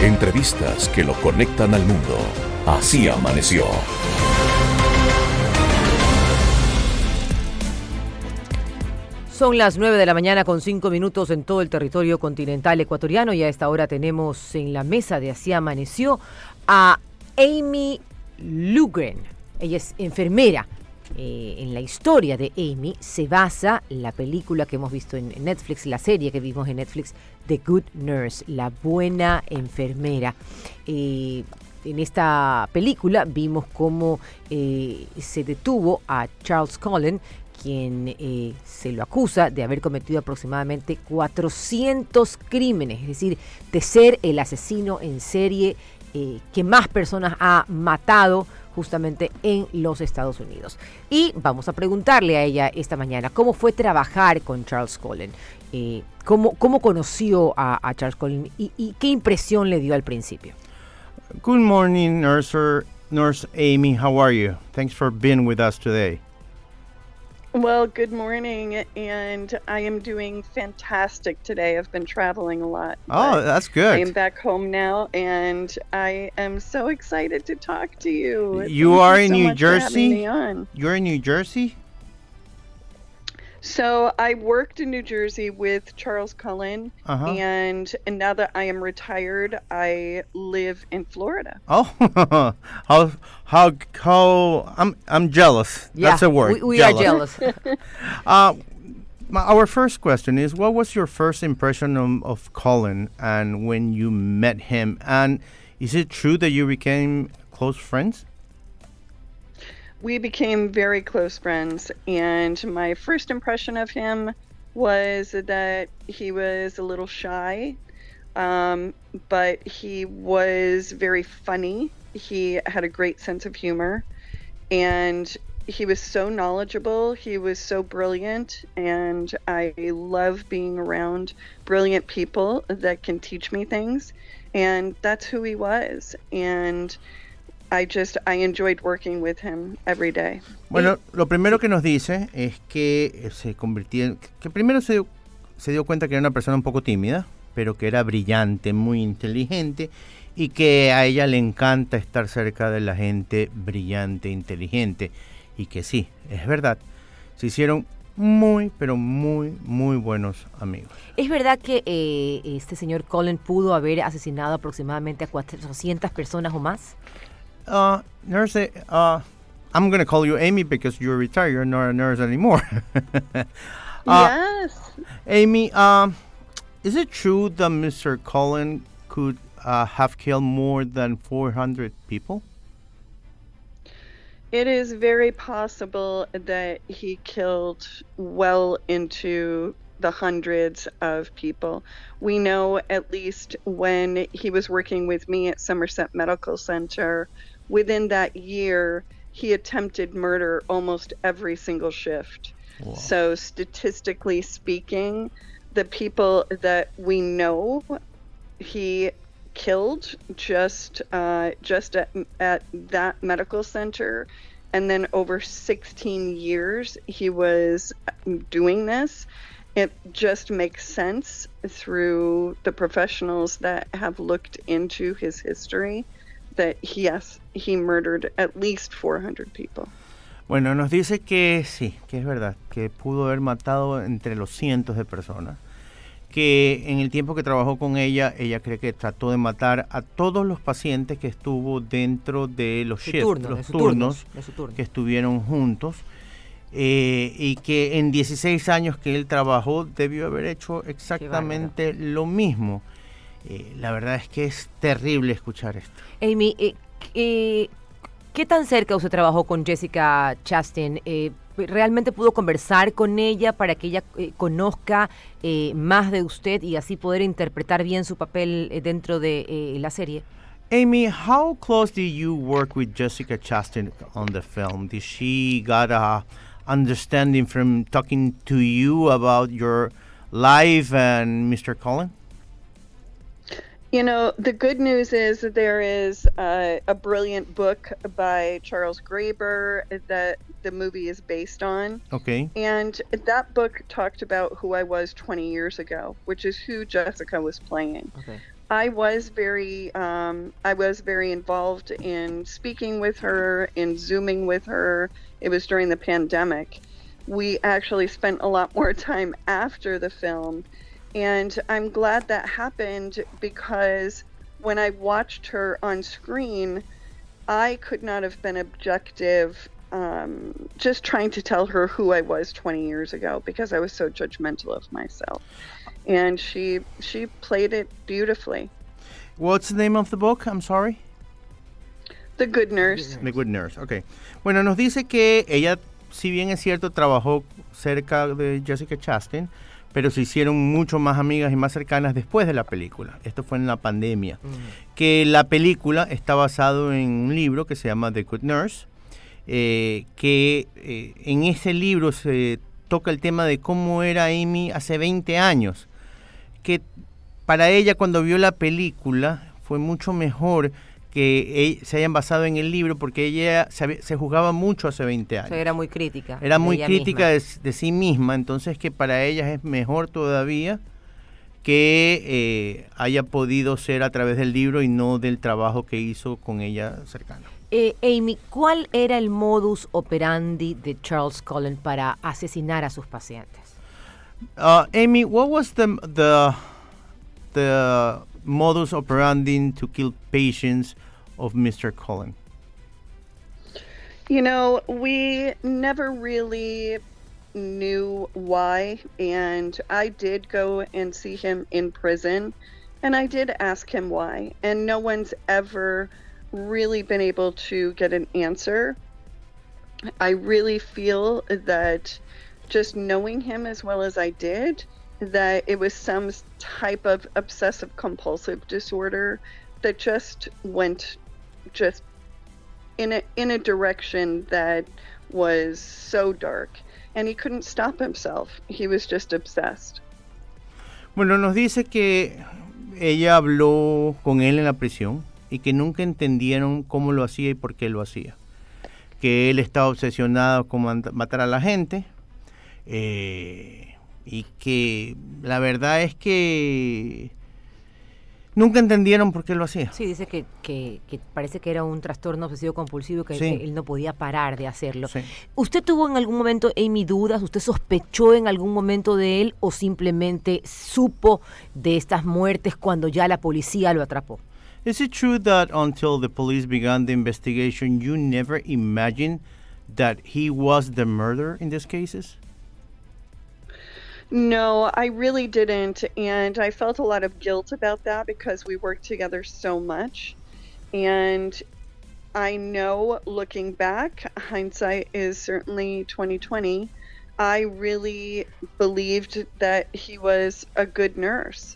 Entrevistas que lo conectan al mundo. Así amaneció. Son las 9 de la mañana con 5 minutos en todo el territorio continental ecuatoriano y a esta hora tenemos en la mesa de Así Amaneció a Amy Lugren. Ella es enfermera. En la historia de Amy se basa la película que hemos visto en Netflix, la serie que vimos en Netflix, The Good Nurse, la buena enfermera. En esta película vimos cómo se detuvo a Charles Cullen, quien se lo acusa de haber cometido aproximadamente 400 crímenes, es decir, de ser el asesino en serie que más personas ha matado justamente en los Estados Unidos. Y vamos a preguntarle a ella esta mañana cómo fue trabajar con Charles Cullen, cómo conoció a Charles Cullen y qué impresión le dio al principio. Good morning, Nurse Amy. How are you? Thanks for being with us today. Well, good morning, and I am doing fantastic today. I've been traveling a lot. Oh, that's good. I am back home now, and I am so excited to talk to you. You are in New Jersey? You're in New Jersey? So I worked in New Jersey with Charles Cullen, and now that I am retired, I live in Florida. Oh, how I'm jealous. Yeah, that's a word. We are jealous. Our first question is, what was your first impression of Cullen and when you met him? And is it true that you became close friends? We became very close friends, and my first impression of him was that he was a little shy, but he was very funny. He had a great sense of humor, and he was so knowledgeable. He was so brilliant, and I love being around brilliant people that can teach me things, and that's who he was. And I enjoyed working with him every day. Bueno, lo primero que nos dice es que que primero se dio cuenta que era una persona un poco tímida, pero que era brillante, muy inteligente, y que a ella le encanta estar cerca de la gente brillante, inteligente, y que sí, es verdad, se hicieron muy, pero muy, muy buenos amigos. ¿Es verdad que este señor Cullen pudo haber asesinado aproximadamente a 400 personas o más? Nurse, I'm going to call you Amy because you're retired. You're not a nurse anymore. Yes. Amy, is it true that Mr. Cullen could have killed more than 400 people? It is very possible that he killed well into the hundreds of people. We know, at least when he was working with me at Somerset Medical Center, within that year, he attempted murder almost every single shift. Wow. So statistically speaking, the people that we know he killed just at that medical center, and then over 16 years he was doing this. It just makes sense through the professionals that have looked into his history that yes, he murdered at least 400 people. Bueno, nos dice que sí, que es verdad, que pudo haber matado entre los cientos de personas, que en el tiempo que trabajó con ella cree que trató de matar a todos los pacientes que estuvo dentro de los turnos que estuvieron juntos, y que en 16 años que él trabajó debió haber hecho exactamente lo mismo. La verdad es que es terrible escuchar esto. Amy, ¿qué tan cerca usted trabajó con Jessica Chastain? ¿Realmente pudo conversar con ella para que ella conozca más de usted y así poder interpretar bien su papel dentro de la serie? Amy, how close did you work with Jessica Chastain on the film? Did she got a understanding from talking to you about your life and Mr. Cullen? You know, the good news is that there is a brilliant book by Charles Graeber that the movie is based on. Okay. And that book talked about who I was 20 years ago, which is who Jessica was playing. Okay. I was very involved in speaking with her, in Zooming with her. It was during the pandemic. We actually spent a lot more time after the film, and I'm glad that happened because when I watched her on screen, I could not have been objective just trying to tell her who I was 20 years ago because I was so judgmental of myself. And she played it beautifully. What's the name of the book? I'm sorry. The Good Nurse. The Good Nurse, ok. Bueno, nos dice que ella, si bien es cierto, trabajó cerca de Jessica Chastain, pero se hicieron mucho más amigas y más cercanas después de la película. Esto fue en la pandemia. Que la película está basado en un libro que se llama The Good Nurse, que en ese libro se toca el tema de cómo era Amy hace 20 años, que para ella cuando vio la película fue mucho mejor que se hayan basado en el libro porque ella se juzgaba mucho hace 20 años. O sea, era muy crítica. Era muy crítica de sí misma, entonces que para ella es mejor todavía que haya podido ser a través del libro y no del trabajo que hizo con ella cercano. Amy, ¿cuál era el modus operandi de Charles Cullen para asesinar a sus pacientes? Amy, what was the modus operandi to kill patients of Mr. Cullen? You know, we never really knew why, and I did go and see him in prison, and I did ask him why, and no one's ever really been able to get an answer. I really feel that just knowing him as well as I did, that it was some type of obsessive compulsive disorder that just went just in a direction that was so dark, and he couldn't stop himself. He was just obsessed. Bueno, nos dice que ella habló con él en la prisión y que nunca entendieron cómo lo hacía y por qué lo hacía. Que él estaba obsesionado con matar a la gente y que la verdad es que nunca entendieron por qué lo hacía. Sí, dice que parece que era un trastorno obsesivo compulsivo que Sí. él no podía parar de hacerlo. Sí. ¿Usted tuvo en algún momento, Amy, dudas? ¿Usted sospechó en algún momento de él o simplemente supo de estas muertes cuando ya la policía lo atrapó? Is it true that until the police began the investigation, you never imagined that he was the murderer in these cases? No, I really didn't, and I felt a lot of guilt about that because we worked together so much. And I know, looking back, hindsight is certainly 2020. I really believed that he was a good nurse,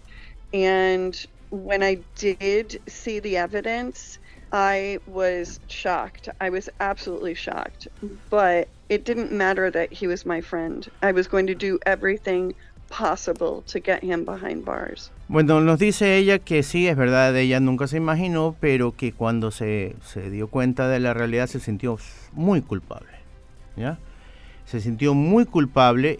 and when I did see the evidence, I was shocked. I was absolutely shocked. But it didn't matter that he was my friend. I was going to do everything possible to get him behind bars. Bueno, nos dice ella que sí, es verdad, ella nunca se imaginó, pero que cuando se dio cuenta de la realidad se sintió muy culpable, ¿ya? Se sintió muy culpable,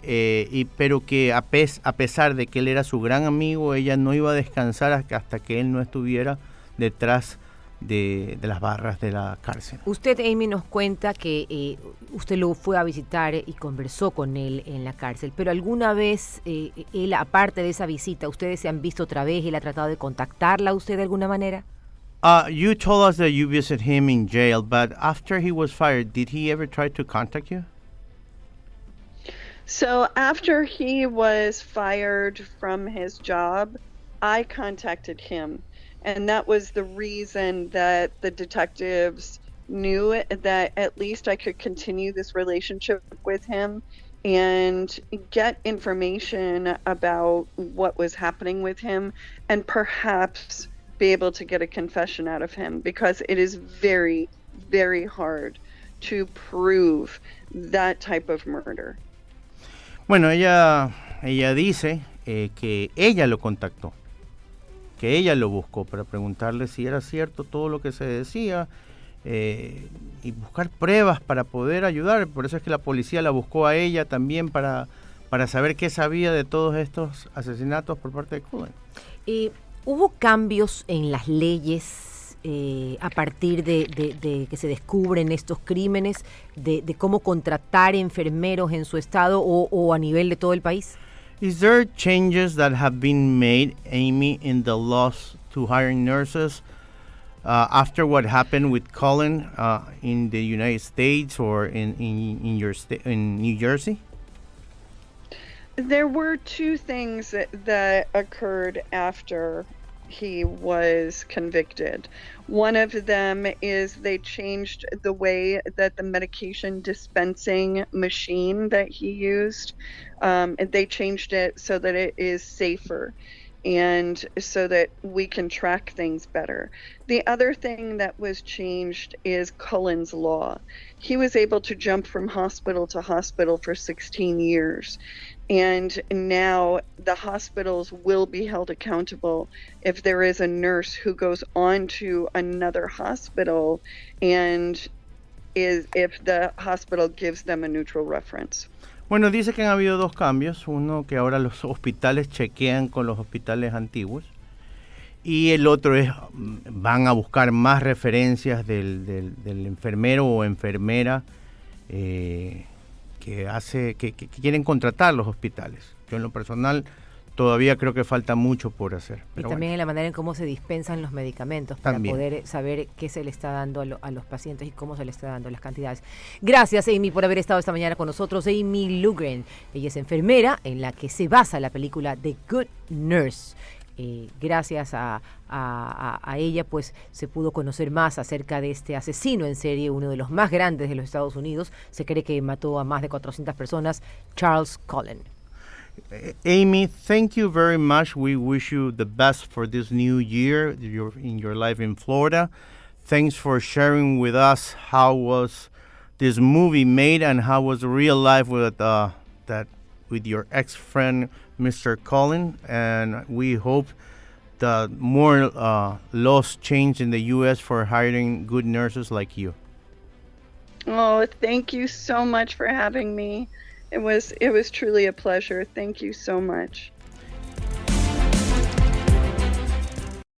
pero que a pesar de que él era su gran amigo, ella no iba a descansar hasta que él no estuviera detrás de las barras de la cárcel. Usted, Amy, nos cuenta que usted lo fue a visitar y conversó con él en la cárcel, pero alguna vez, él, aparte de esa visita, ¿ustedes se han visto otra vez? ¿Él ha tratado de contactarla a usted de alguna manera? You told us that you visited him in jail, but after he was fired, did he ever try to contact you? So after he was fired from his job, I contacted him. And that was the reason that the detectives knew that at least I could continue this relationship with him and get information about what was happening with him and perhaps be able to get a confession out of him, because it is very, very hard to prove that type of murder. Bueno, ella dice que ella lo contactó, que ella lo buscó para preguntarle si era cierto todo lo que se decía y buscar pruebas para poder ayudar. Por eso es que la policía la buscó a ella también para saber qué sabía de todos estos asesinatos por parte de Cullen. ¿Hubo cambios en las leyes a partir de que se descubren estos crímenes, de cómo contratar enfermeros en su estado o a nivel de todo el país? Is there changes that have been made, Amy, in the laws to hiring nurses after what happened with Colin in the United States or in your state in New Jersey? There were two things that occurred after he was convicted. One of them is they changed the way that the medication dispensing machine that he used, they changed it so that it is safer and so that we can track things better. The other thing that was changed is Cullen's law. He was able to jump from hospital to hospital for 16 years. And now the hospitals will be held accountable if there is a nurse who goes on to another hospital and if the hospital gives them a neutral reference. Bueno, dice que han habido dos cambios. Uno, que ahora los hospitales chequean con los hospitales antiguos. Y el otro es, van a buscar más referencias del enfermero o enfermera que quieren contratar los hospitales. Yo en lo personal todavía creo que falta mucho por hacer. Y también en la manera en cómo se dispensan los medicamentos para poder saber qué se le está dando a los pacientes y cómo se le está dando las cantidades. Gracias, Amy, por haber estado esta mañana con nosotros. Amy Lugren, ella es enfermera en la que se basa la película The Good Nurse. Gracias a ella pues se pudo conocer más acerca de este asesino en serie, uno de los más grandes de los Estados Unidos. Se cree que mató a más de 400 personas, Charles Cullen. Amy, thank you very much. We wish you the best for this new year in your life in Florida. Thanks for sharing with us how was this movie made and how was real life with your ex-friend, Mr. Cullen. And we hope that more laws change in the U.S. for hiring good nurses like you. Oh, thank you so much for having me. It was truly a pleasure. Thank you so much.